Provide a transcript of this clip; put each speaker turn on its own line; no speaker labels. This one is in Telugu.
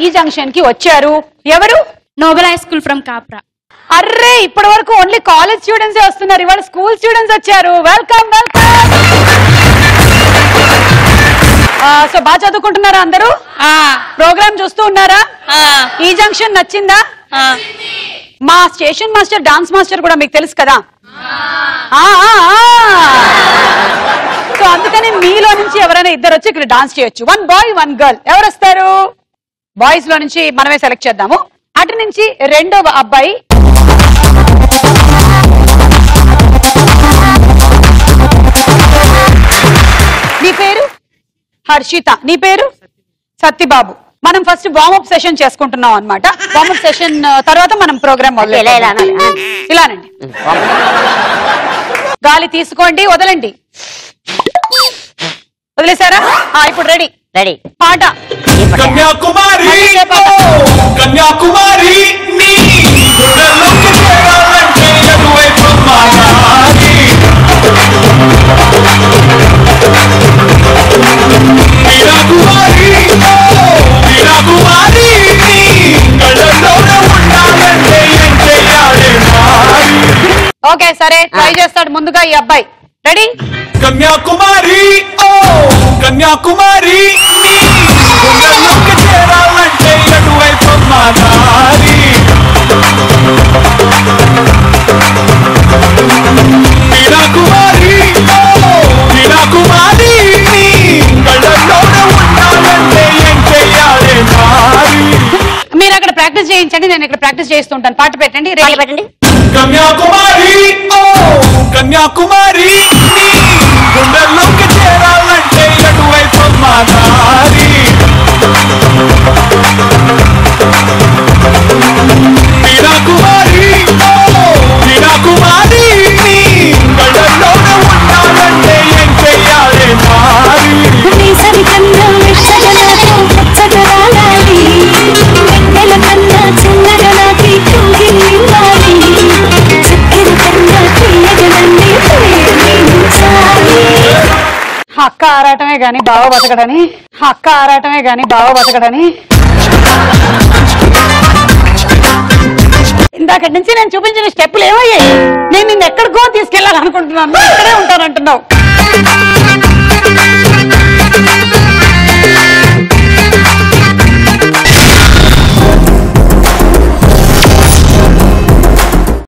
ఈ జంక్షన్ కి వచ్చారు. ఎవరు?
Nobel high school from Kapra.
Array ఇప్పటి వరకు ఓన్లీ కాలేజ్ స్టూడెంట్స్ వస్తున్నారు, ఇవాళ స్కూల్ స్టూడెంట్స్ వచ్చారు. Welcome welcome. సో బాగా చదువుకుంటున్నారా అందరూ? ప్రోగ్రామ్ చూస్తూ ఉన్నారా? ఈ జంక్షన్ నచ్చిందా? మా స్టేషన్ మాస్టర్ డాన్స్ మాస్టర్ కూడా మీకు తెలుసు కదా. సో అందుకని మీలో నుంచి ఎవరైనా ఇద్దరు వచ్చి ఇక్కడ డాన్స్ చేయొచ్చు. 1 బాయ్ 1 గర్ల్. ఎవరు వస్తారు? బాయ్స్ లో నుంచి మనమే సెలెక్ట్ చేద్దాము. అటు నుంచి రెండవ అబ్బాయి. నీ పేరు? హర్షిత. నీ పేరు? సత్యబాబు. మనం ఫస్ట్ వార్మప్ సెషన్ చేసుకుంటున్నాం అన్నమాట. వార్మప్ సెషన్ తర్వాత మనం ప్రోగ్రామ్ ఇలానండి. గాలి తీసుకోండి, వదలండి. వదిలేసారా? ఇప్పుడు రెడీ.
రెడీ.
పాట.
కన్యాకుమారి కన్యాకుమారి నీ గుండెల్లోకి చేరాలంటే ఎటువైపు మారాలి. వీరాకుమారి వీరాకుమారి నీ కళ్ళల్లోనే ఉండాలంటే ఏం చెయ్యాలి మారి.
ఓకే సరే, ట్రై చేస్తాడు ముందుగా ఈ అబ్బాయి. రెడీ.
కన్యాకుమారి కన్యాకుమారి నీ గుండెల్లోకి చేరాలంటే ఎటువైపు మారాలి. వీరాకుమారి వీరాకుమారి నీ కళ్ళల్లోనే ఉండాలంటే ఏం చెయ్యాలి మారి.
మీరు అక్కడ ప్రాక్టీస్ చేయించండి, నేను ఇక్కడ ప్రాక్టీస్ చేస్తుంటాను. పాట పెట్టండి. రెడీ. పెట్టండి.
కన్యాకుమారి కన్యాకుమారి నీ గుండెల్లోకి చేరాలంటే ఎటువైపు మారాలి. వీరాకుమారి వీరాకుమారి నీ కళ్ళల్లోనే ఉండాలంటే ఏం చెయ్యాలి మారి.
అక్క ఆరాటమే గాని బావ బతకడని, అక్క ఆరాటమే గాని బావ బతకడని. ఇందాక నుంచి నేను చూపించిన స్టెప్పులు ఏమయ్యాయి? నేను నిన్ను ఎక్కడికో తీసుకెళ్ళాలనుకుంటున్నాను.